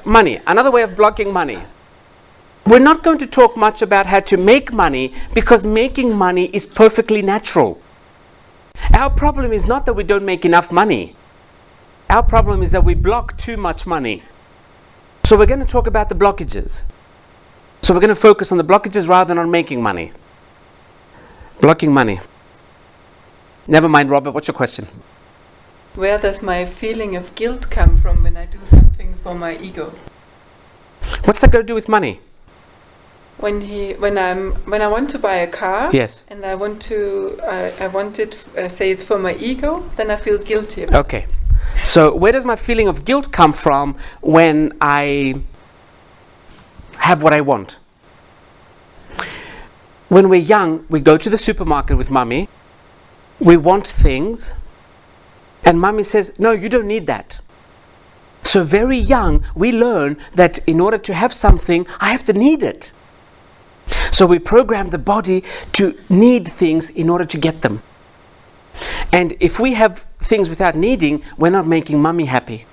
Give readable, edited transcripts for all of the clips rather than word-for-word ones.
Money, another way of blocking money. We're not going to talk much about how to make money because making money is perfectly natural. Our problem is not that we don't make enough money. Our problem is that we block too much money. So we're going to talk about the blockages. So we're going to focus on the blockages rather than on making money. Blocking money. Never mind, Robert, what's your question? Where does my feeling of guilt come from when I do something for my ego? What's that got to do with money? When I want to buy a car, yes, and I want it, say it's for my ego, then I feel guilty about okay. it. So where does my feeling of guilt come from when I have what I want? When we're young, we go to the supermarket with mummy, we want things, and mummy says, no, you don't need that. So very young, we learn that in order to have something, I have to need it. So we program the body to need things in order to get them. And if we have things without needing, we're not making mummy happy.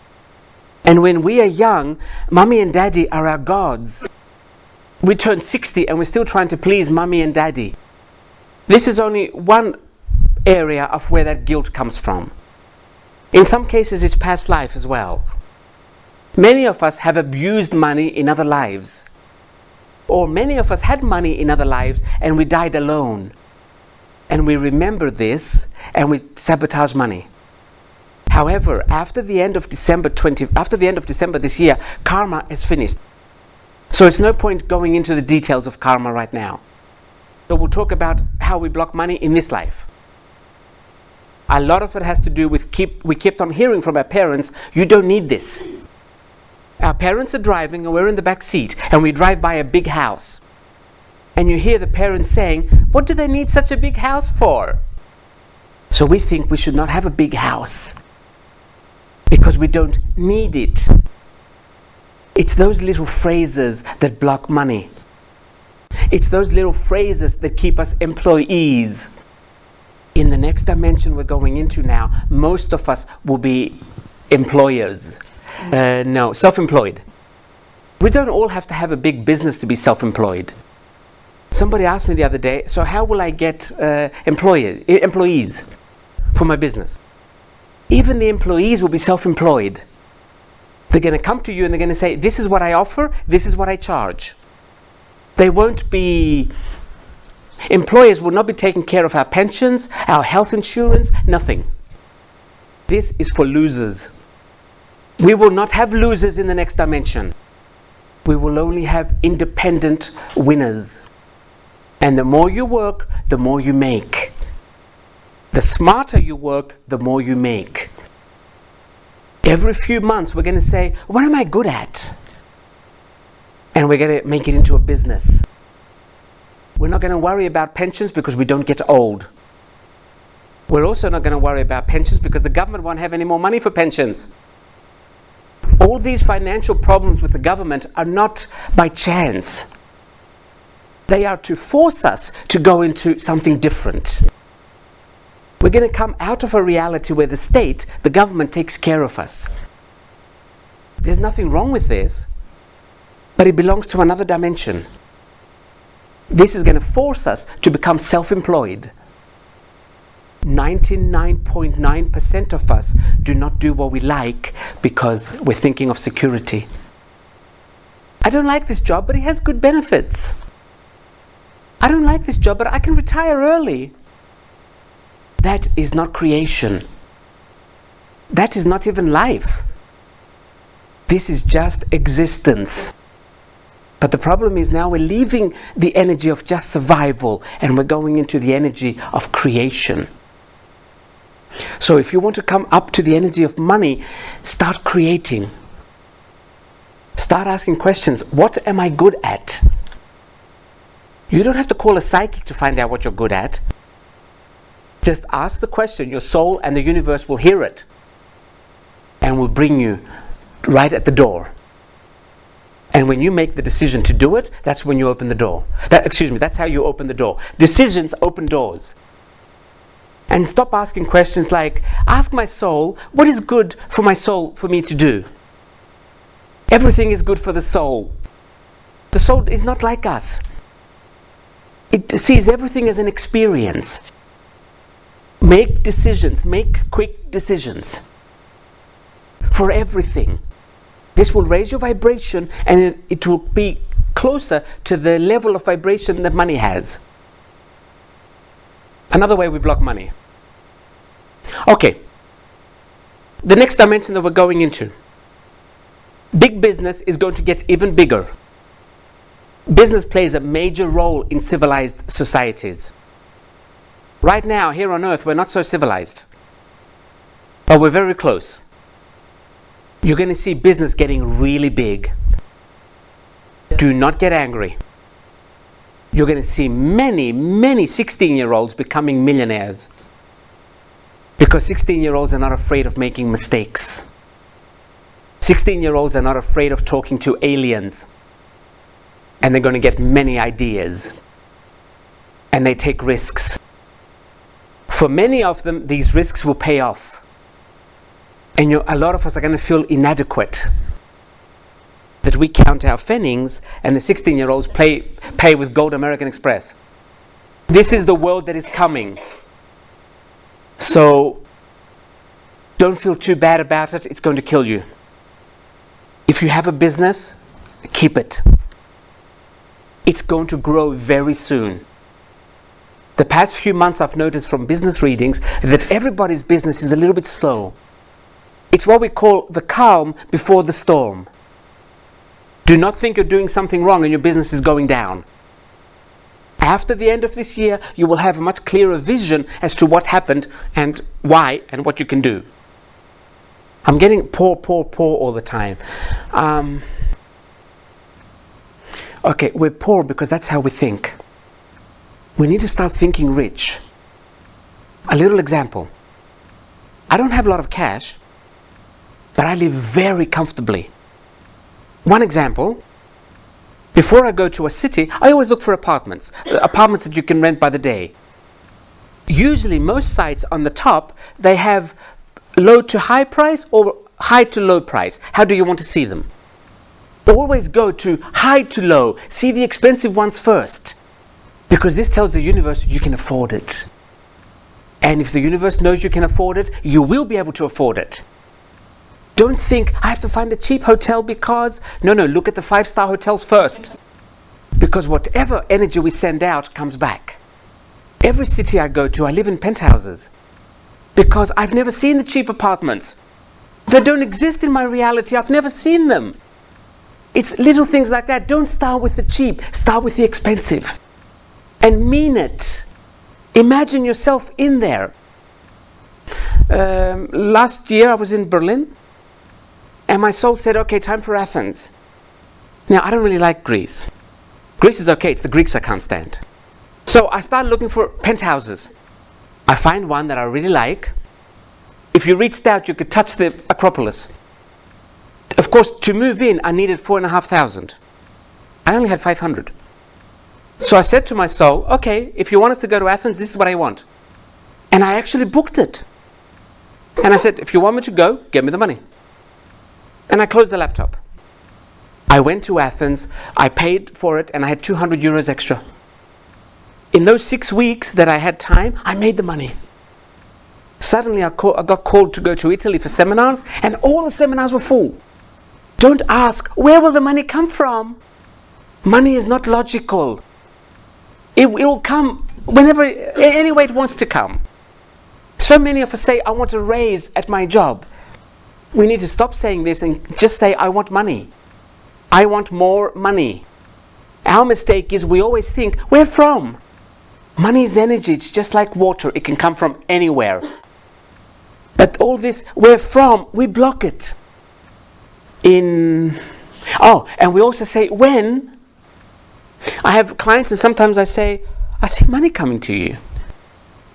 And when we are young, mummy and daddy are our gods. We turn 60 and we're still trying to please mummy and daddy. This is only one area of where that guilt comes from. In some cases, it's past life as well. Many of us have abused money in other lives. Or many of us had money in other lives and we died alone. And we remember this and we sabotage money. However, after the end of December this year, karma is finished. So it's no point going into the details of karma right now. So we'll talk about how we block money in this life. A lot of it has to do with we kept on hearing from our parents, you don't need this. Our parents are driving and we're in the back seat and we drive by a big house. And you hear the parents saying, what do they need such a big house for? So we think we should not have a big house because we don't need it. It's those little phrases that block money. It's those little phrases that keep us employees. In the next dimension we're going into now, most of us will be employers. No, self-employed. We don't all have to have a big business to be self-employed. Somebody asked me the other day, so how will I get employees for my business? Even the employees will be self-employed. They're going to come to you and they're going to say, this is what I offer, this is what I charge. They won't be... Employers will not be taking care of our pensions, our health insurance, nothing. This is for losers. We will not have losers in the next dimension. We will only have independent winners. And the more you work, the more you make. The smarter you work, the more you make. Every few months we're going to say, what am I good at? And we're going to make it into a business. We're not going to worry about pensions because we don't get old. We're also not going to worry about pensions because the government won't have any more money for pensions. All these financial problems with the government are not by chance. They are to force us to go into something different. We're going to come out of a reality where the state, the government, takes care of us. There's nothing wrong with this, but it belongs to another dimension. This is going to force us to become self-employed. 99.9% of us do not do what we like because we're thinking of security. I don't like this job, but it has good benefits. I don't like this job, but I can retire early. That is not creation. That is not even life. This is just existence. But the problem is now we're leaving the energy of just survival and we're going into the energy of creation. So if you want to come up to the energy of money, start creating. Start asking questions. What am I good at? You don't have to call a psychic to find out what you're good at. Just ask the question. Your soul and the universe will hear it and will bring you right at the door. And when you make the decision to do it, that's when you open the door. That's how you open the door. Decisions open doors. And stop asking questions like, ask my soul, what is good for my soul for me to do? Everything is good for the soul. The soul is not like us. It sees everything as an experience. Make decisions, make quick decisions for everything. This will raise your vibration, and it will be closer to the level of vibration that money has. Another way we block money. Okay, the next dimension that we're going into. Big business is going to get even bigger. Business plays a major role in civilized societies. Right now, here on earth, we're not so civilized, but we're very close. You're going to see business getting really big. Do not get angry. You're going to see many 16-year-olds becoming millionaires, because 16-year-olds are not afraid of making mistakes. 16-year-olds are not afraid of talking to aliens, and they're going to get many ideas, and they take risks. For many of them, these risks will pay off, and a lot of us are going to feel inadequate, that we count our pfennigs and the 16-year-olds pay with Gold American Express. This is the world that is coming. So don't feel too bad about it. It's going to kill you. If you have a business, keep it. It's going to grow very soon. The past few months I've noticed from business readings that everybody's business is a little bit slow. It's what we call the calm before the storm. Do not think you're doing something wrong and your business is going down. After the end of this year, you will have a much clearer vision as to what happened and why and what you can do. I'm getting poor all the time. Okay, we're poor because that's how we think. We need to start thinking rich. A little example. I don't have a lot of cash, but I live very comfortably. One example. Before I go to a city, I always look for apartments that you can rent by the day. Usually, most sites on the top, they have low to high price or high to low price. How do you want to see them? Always go to high to low. See the expensive ones first. Because this tells the universe you can afford it. And if the universe knows you can afford it, you will be able to afford it. Don't think, I have to find a cheap hotel because... No, look at the 5-star hotels first. Because whatever energy we send out comes back. Every city I go to, I live in penthouses. Because I've never seen the cheap apartments. They don't exist in my reality, I've never seen them. It's little things like that. Don't start with the cheap, start with the expensive. And mean it. Imagine yourself in there. Last year I was in Berlin. And my soul said, okay, time for Athens. Now, I don't really like Greece. Greece is okay, it's the Greeks I can't stand. So I started looking for penthouses. I find one that I really like. If you reached out, you could touch the Acropolis. Of course, to move in, I needed 4,500. I only had 500. So I said to my soul, okay, if you want us to go to Athens, this is what I want. And I actually booked it. And I said, if you want me to go, give me the money. And I closed the laptop. I went to Athens, I paid for it, and I had 200 euros extra. In those 6 weeks that I had time, I made the money. Suddenly I got called to go to Italy for seminars, and all the seminars were full. Don't ask, where will the money come from? Money is not logical. It will come whenever, any way it wants to come. So many of us say, I want a raise at my job. We need to stop saying this and just say, I want money. I want more money. Our mistake is we always think, where from? Money is energy, it's just like water, it can come from anywhere. But all this, where from, we block it. And we also say, when? I have clients and sometimes I say, I see money coming to you.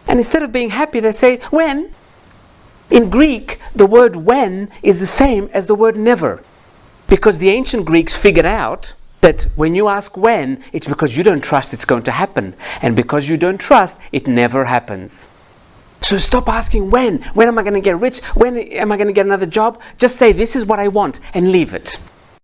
And instead of being happy, they say, when? In Greek, the word when is the same as the word never. Because the ancient Greeks figured out that when you ask when, it's because you don't trust it's going to happen. And because you don't trust, it never happens. So stop asking when. When am I going to get rich? When am I going to get another job? Just say, this is what I want, and leave it.